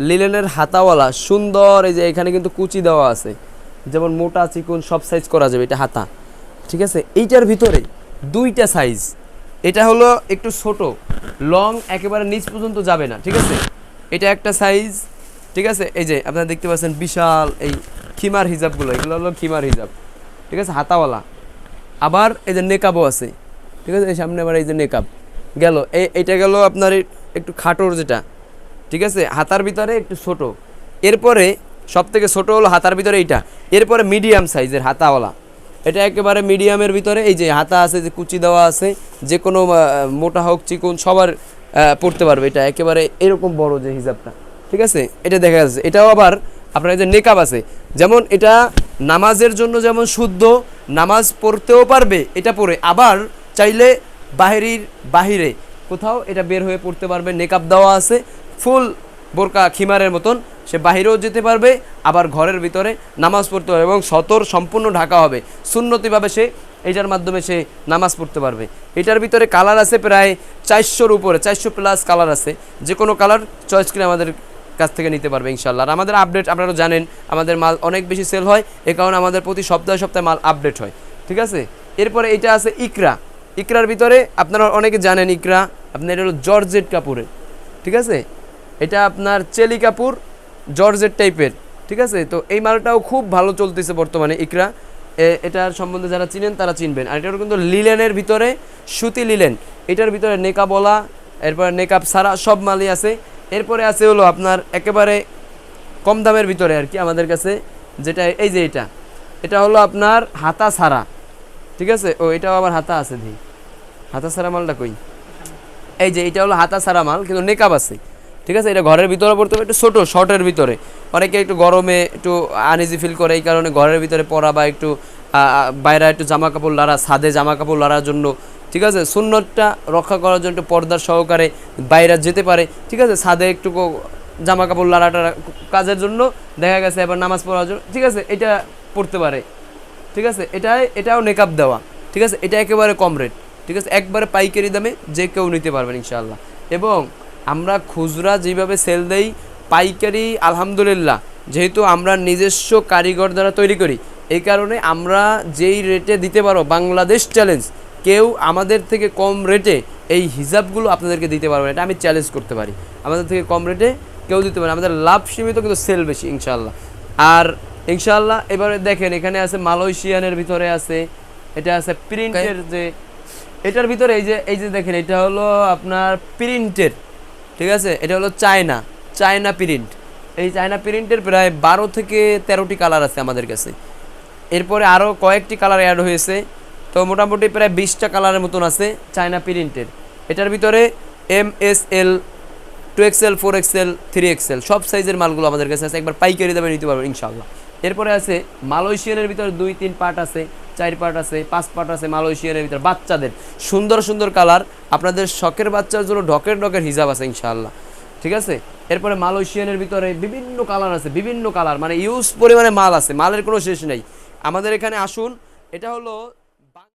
লিলেনের হাতাওয়ালা সুন্দর। এই যে এখানে কিন্তু কুচি দেওয়া আছে, যেমন মোটা চিকন সব সাইজ করা যাবে, এটা হাতা। ঠিক আছে, এইটার ভিতরে দুইটা সাইজ। এটা হলো একটু ছোট, লং একেবারে নিচ পর্যন্ত যাবে না। ঠিক আছে, এটা একটা সাইজ। ঠিক আছে, এই যে আপনারা দেখতে পাচ্ছেন বিশাল এই খিমার হিজাবগুলো, এগুলো হলো খিমার হিজাব। ঠিক আছে, হাতাওয়ালা। আবার এই যে নেকাবও আছে। ঠিক আছে, এই সামনে আবার এই যে নেকাব গেল। এইটা গেল আপনার একটু খাটোর যেটা। ঠিক আছে, হাতার ভিতরে একটু ছোট। এরপরে সব থেকে ছোটো হলো হাতার ভিতরে এইটা। এরপরে মিডিয়াম সাইজের হাতাওয়ালা, এটা একেবারে মিডিয়ামের ভিতরে। এই যে হাতা আছে, যে কুচি দেওয়া আছে, যে কোনো মোটা হোক চিকন সবার পড়তে পারবে। এটা একেবারে এরকম বড় যে হিজাবটা। ঠিক আছে, এটা দেখা যাচ্ছে। এটাও আবার আপনার যে নেকাব আছে, যেমন এটা নামাজের জন্য যেমন শুদ্ধ, নামাজ পড়তেও পারবে এটা পরে, আবার চাইলে বাহিরে কোথাও এটা বের হয়ে পড়তে পারবে। নেকাব দেওয়া আছে ফুল বোরকা খিমারের মতন, সে বাহিরেও যেতে পারবে, আবার ঘরের ভিতরে নামাজ পড়তে পারবে এবং সতর সম্পূর্ণ ঢাকা হবে। সুন্নতিভাবে সে এইটার মাধ্যমে সে নামাজ পড়তে পারবে। এটার ভিতরে কালার আছে প্রায় 400-র উপরে, 400+ কালার আছে। যে কোনো কালার চয়েস করে আমাদের কাছ থেকে নিতে পারবে ইনশাল্লাহ। আর আমাদের আপডেট আপনারা জানেন, আমাদের মাল অনেক বেশি সেল হয়, এ কারণে আমাদের প্রতি সপ্তাহে সপ্তাহে মাল আপডেট হয়। ঠিক আছে, এরপরে এটা আছে ইকরা। ইকরার ভিতরে আপনারা অনেকে জানেন, ইকরা আপনার এটা হলো জর্জেট কাপড়ের। ঠিক আছে, এটা আপনার চেলি কাপড় জর্জেট টাইপের। ঠিক আছে, তো এই মালটাও খুব ভালো চলতেছে বর্তমানে ইকরা। এটার সম্বন্ধে যারা চিনেন তারা চিনবেন। আর এটার কিন্তু লিলেনের ভিতরে, সুতি লিলেন। এটার ভিতরে নেকাবলা, এরপরে নেকাব সারা সব মালই আছে। এরপরে আছে হলো আপনার একেবারে কম দামের ভিতরে আর কি আমাদের কাছে, যেটা এই যে এটা হলো আপনার হাতা সারা। ঠিক আছে, ও এটাও আবার হাতা আছে। হাতা সারা মালটা কই? এই যে এটা হলো হাতা সারা মাল, কিন্তু নেকাব আছে। ঠিক আছে, এটা ঘরের ভিতরে পড়তে হবে, একটু ছোটো শর্টের ভিতরে। অনেকে একটু গরমে একটু আনইজি ফিল করে, এই কারণে ঘরের ভিতরে পরা বা একটু বাইরে একটু জামা কাপড় লাড়া, ছাদে জামা কাপড় লাড়ার জন্য। ঠিক আছে, সুন্নতটা রক্ষা করার জন্য একটু পর্দার সহকারে বাইরে যেতে পারে। ঠিক আছে, ছাদে একটু জামা কাপড় লাড়াটা কাজের জন্য দেখা গেছে, এবার নামাজ পড়ার জন্য। ঠিক আছে, এটা পড়তে পারে। ঠিক আছে, এটাও নেকাব দেওয়া। ঠিক আছে, এটা একেবারে কম রেট। ঠিক আছে, একবারে পাইকারি দামে যে কেউ নিতে পারবেন ইনশাআল্লাহ। এবং আমরা খুচরা যেভাবে সেল দেই, পাইকারি আলহামদুলিল্লাহ যেহেতু আমরা নিজস্ব কারিগর দ্বারা তৈরি করি, এই কারণে আমরা যেই রেটে দিতে পারো, বাংলাদেশ চ্যালেঞ্জ, কেউ আমাদের থেকে কম রেটে এই হিজাবগুলো আপনাদেরকে দিতে পারবে না। এটা আমি চ্যালেঞ্জ করতে পারি, আমাদের থেকে কম রেটে কেউ দিতে পারে। আমাদের লাভ সীমিত, কিন্তু সেল বেশি ইনশাআল্লাহ। আর ইনশাআল্লাহ এবারে দেখেন, এখানে আছে মালয়েশিয়ানের ভিতরে আছে, এটা আছে প্রিন্টের। যে এটার ভিতরে এই যে দেখেন, এটা হলো আপনার প্রিন্টের। ঠিক আছে, এটা হলো চায়না প্রিন্ট। এই চায়না প্রিন্টের প্রায় 12 থেকে 13টি কালার আছে আমাদের কাছে। এরপরে আরও কয়েকটি কালার অ্যাড হয়েছে, তো মোটামুটি প্রায় 20টা কালারের মতন আছে চায়না প্রিন্টের। এটার ভিতরে MSL, 2XL, 4XL, 3XL সব সাইজের মালগুলো আমাদের কাছে আছে, একবার পাইকারি দামে নিতে পারবেন ইনশাআল্লাহ। এরপরে আছে মালয়েশিয়ানের ভিতরে 2-3 পার্ট আছে, 4 পার্ট আছে, 5 পার্ট আছে মালয়েশিয়ানের ভিতরে। বাচ্চাদের সুন্দর সুন্দর কালার, আপনাদের শখের বাচ্চার জন্য ডকের হিজাব আছে ইনশাআল্লাহ। ঠিক আছে, এরপরে মালয়েশিয়ানের ভিতরে বিভিন্ন কালার আছে, বিভিন্ন কালার, মানে ইউজ পরিমাণে মাল আছে, মালের কোনো শেষ নেই। আমাদের এখানে আসুন। এটা হলো